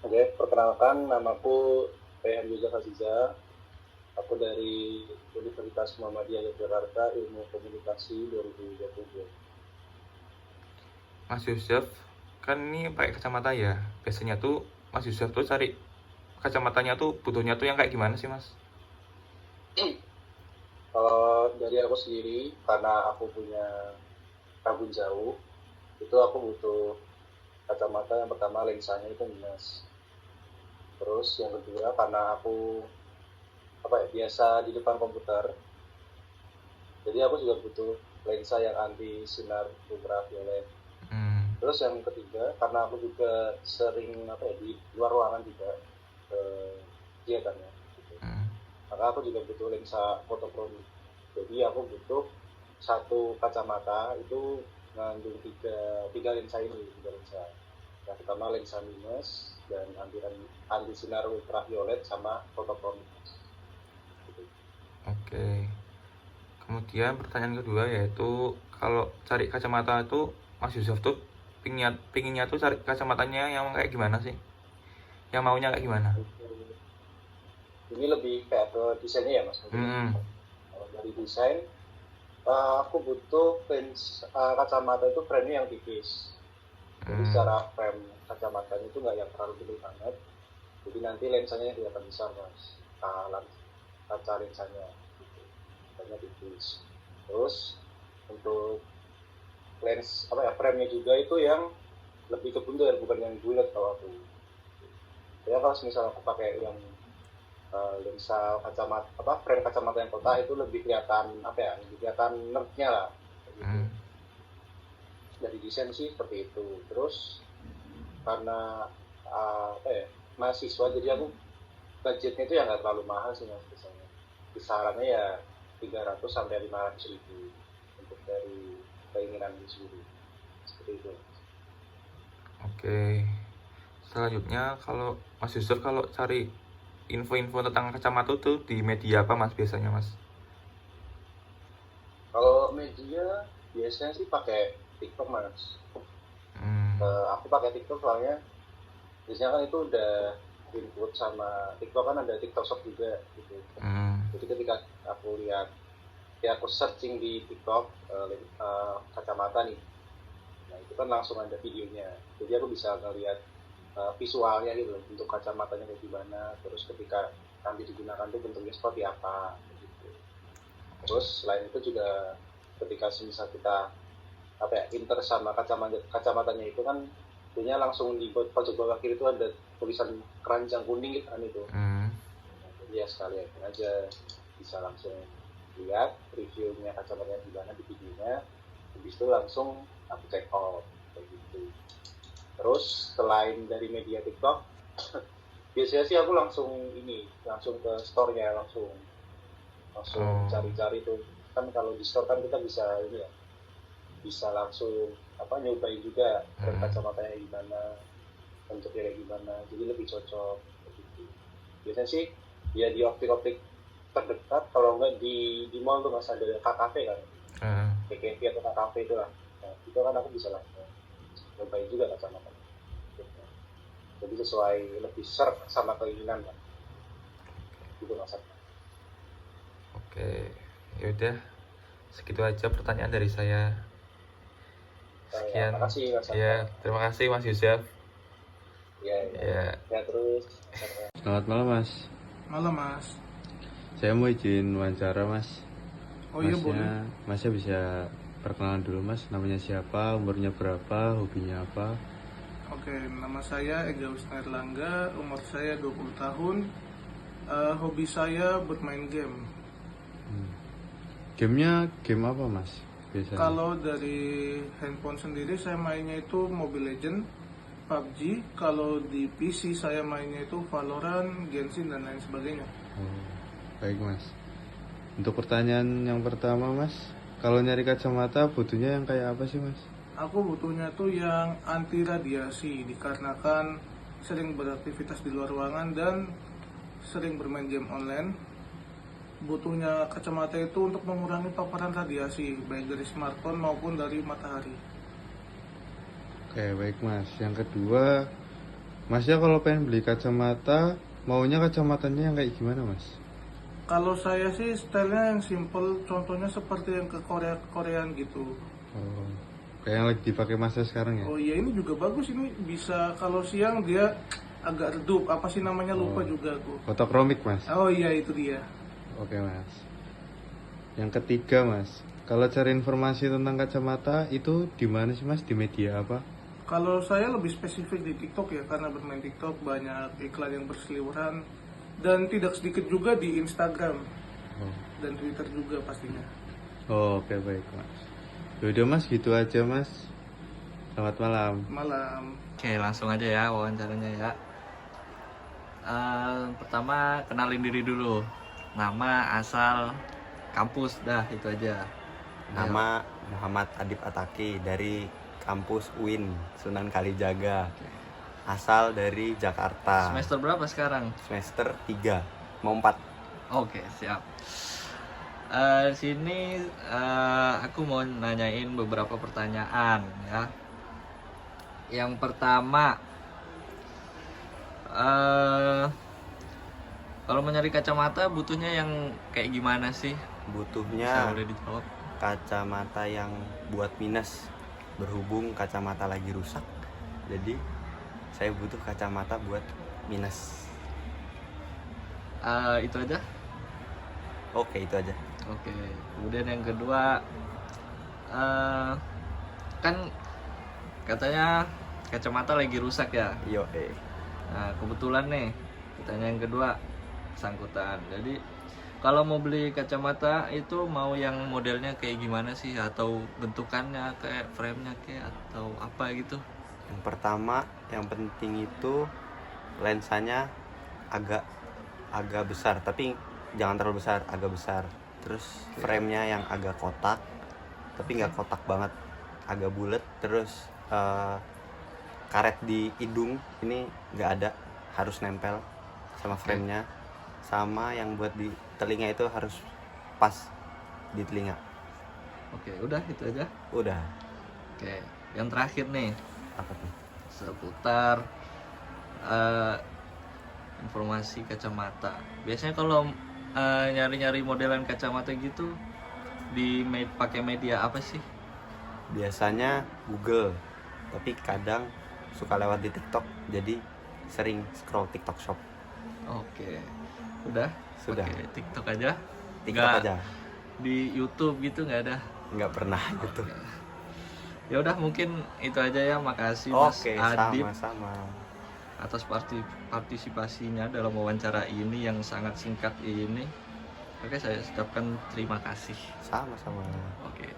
Oke, perkenalkan namaku Rehan Yuza Aziza. Aku dari Universitas Muhammadiyah Yogyakarta, Ilmu Komunikasi 2022. Mas Yusuf, kan ini pakai kacamata ya. Biasanya tuh Mas Yusuf tuh cari kacamatanya tuh butuhnya tuh yang kayak gimana sih Mas? Kalau dari aku sendiri, karena aku punya kabin jauh, itu aku butuh kacamata yang pertama lensanya itu minus. Terus yang kedua karena aku biasa di depan komputer, jadi aku juga butuh lensa yang anti sinar ultraviolet. Hmm, Terus yang ketiga karena aku juga sering di luar ruangan juga kegiatannya gitu. hmm. Maka aku juga butuh lensa fotokronik. Jadi aku butuh satu kacamata itu mengandung tiga lensa ini, tiga lensa. Yang pertama lensa minus dan anti sinar ultraviolet sama fotokronik. Gitu. Oke. Kemudian pertanyaan kedua yaitu kalau cari kacamata itu Mas Yusuf tuh pinginnya tuh cari kacamatanya yang kayak gimana sih? Yang maunya kayak gimana? Ini lebih kayak ke desainnya ya mas. Hmm, Kalau dari desain, aku butuh kacamata itu frame yang tipis. Jadi hmm. secara frame kacamatanya itu nggak yang terlalu gede banget. Jadi nanti lensanya kelihatan besar mas. Kaca lensanya, gitu. Lensanya tipis. Terus untuk frame-nya juga itu yang lebih ke bundar bukan yang bulat kalau aku. Ya kalau misalnya aku pakai yang lensa kacamata frame kacamata yang kotak itu lebih kelihatan lebih kelihatan nerdnya lah gitu. Hmm. Dari desain sih seperti itu. Terus karena mahasiswa jadi aku budgetnya itu ya nggak terlalu mahal sih mas, biasanya kisarannya ya 300 sampai 500 ribu untuk dari keinginan sendiri seperti itu. Oke. Selanjutnya kalau Mas Yusuf kalau cari info-info tentang kacamata tuh di media apa Mas biasanya Mas? Kalau media biasanya sih pakai TikTok mas. Hmm, Aku pakai TikTok soalnya biasanya kan itu udah input sama TikTok, kan ada TikTok Shop juga gitu. hmm. Jadi ketika aku lihat ya aku searching di TikTok kacamata nih, nah itu kan langsung ada videonya, jadi aku bisa ngelihat visualnya gitu, bentuk kacamatanya kayak gimana, terus ketika nanti digunakan tuh bentuknya seperti apa gitu. Terus selain itu juga ketika misal kita inter sama kacamatanya itu kan punya langsung di pojok bawah kiri itu ada tulisan keranjang kuning gitu kan itu. Hmm. Jadi ya sekalian aja bisa langsung lihat reviewnya kacamatanya gimana di videonya, habis itu langsung aku check out kayak gitu. Terus selain dari media TikTok, biasanya sih aku langsung ke store-nya, langsung langsung Oh. cari-cari tuh. Kan kalau di store kan kita bisa ini ya, bisa langsung nyobain juga frame Hmm. kacamatanya gimana, bentuknya kayak gimana, jadi lebih cocok gitu. Biasanya sih ya di optik-optik terdekat, kalau nggak di mall tuh mas ada KKP kan, Hmm. KKP atau KKP itu lah. Nah, itu kan aku bisa langsung nyobain juga kacamata gitu. Jadi sesuai lebih serp sama keinginan lah gitu mas. Oke. Ya udah, segitu aja pertanyaan dari saya. Ya, Sekian. makasih mas. Ya, terima kasih Mas Yusuf. Ya, ya, Ya. ya terus. Selamat malam Mas, Malam Mas. saya mau izin wawancara Mas. Oh iya boleh. Masnya bisa perkenalan dulu Mas, namanya siapa, umurnya berapa, hobinya apa? Oke, nama saya Ega Wisnu Erlangga, umur saya 20 tahun. Hobi saya bermain game. Gamenya game apa Mas biasanya? Kalau dari handphone sendiri saya mainnya itu Mobile Legend, PUBG. Kalau di PC saya mainnya itu Valorant, Genshin dan lain sebagainya. Oh, baik Mas. Untuk pertanyaan yang pertama Mas, kalau nyari kacamata butuhnya yang kayak apa sih Mas? Aku butuhnya tuh yang anti radiasi dikarenakan sering beraktivitas di luar ruangan dan sering bermain game online. Butuhnya kacamata itu untuk mengurangi paparan radiasi baik dari smartphone maupun dari matahari. Oke baik Mas. Yang kedua, Masnya kalau pengen beli kacamata, maunya kacamatanya yang kayak gimana mas? Kalau saya sih stylenya yang simple, contohnya seperti yang ke Koreaan gitu. Oh, kayak yang lagi dipakai masnya sekarang ya? Oh iya, ini juga bagus, ini bisa kalau siang dia agak redup, apa sih namanya lupa juga aku. Fotokromik mas? Oh iya, itu dia. Oke mas. Yang ketiga mas, kalau cari informasi tentang kacamata itu di mana sih mas? Di media apa? Kalau saya lebih spesifik di TikTok ya, karena bermain TikTok banyak iklan yang berseliweran, dan tidak sedikit juga di Instagram Oh, dan Twitter juga pastinya. oh oke baik mas. Yaudah mas, gitu aja mas. Selamat malam. Malam. Oke, langsung aja ya wawancaranya ya. Pertama kenalin diri dulu. Nama, asal, kampus, dah itu aja. Nama Muhammad Adib Ataki dari kampus UIN Sunan Kalijaga. Asal dari Jakarta. Semester berapa sekarang? Semester 3 mau 4. Oke, siap. Di sini aku mau nanyain beberapa pertanyaan ya. Yang pertama, kalau mencari kacamata butuhnya yang kayak gimana sih? Bisa Butuhnya boleh dijawab? kacamata yang buat minus. Berhubung kacamata lagi rusak, jadi saya butuh kacamata buat minus. Itu aja. Oke, itu aja. Oke. Kemudian yang kedua, kan katanya kacamata lagi rusak ya. Yo, Nah, kebetulan nih, pertanyaan kedua sangkutan. Jadi, kalau mau beli kacamata itu mau yang modelnya kayak gimana sih? Atau bentukannya kayak frame-nya kayak atau apa gitu? Yang pertama, yang penting itu lensanya agak besar, tapi jangan terlalu besar, agak besar. Terus frame-nya yang agak kotak, tapi nggak kotak banget, agak bulat. Terus karet di hidung ini nggak ada, harus nempel sama frame-nya. Sama yang buat di telinga itu harus pas di telinga. Oke, udah itu aja. Udah. Oke, yang terakhir nih Apa tuh? seputar informasi kacamata. Biasanya kalau nyari-nyari modelan kacamata gitu pakai media apa sih? Biasanya Google, tapi kadang suka lewat di TikTok, jadi sering scroll TikTok Shop. Oke, udah. Sudah. Pakai TikTok aja. TikTok Nggak aja, di YouTube gitu nggak ada. nggak pernah gitu. Ya udah mungkin itu aja ya. Makasih Mas Oke, Adib sama-sama. atas partisipasinya dalam wawancara ini yang sangat singkat ini. Oke, saya ucapkan terima kasih. Sama-sama. Oke.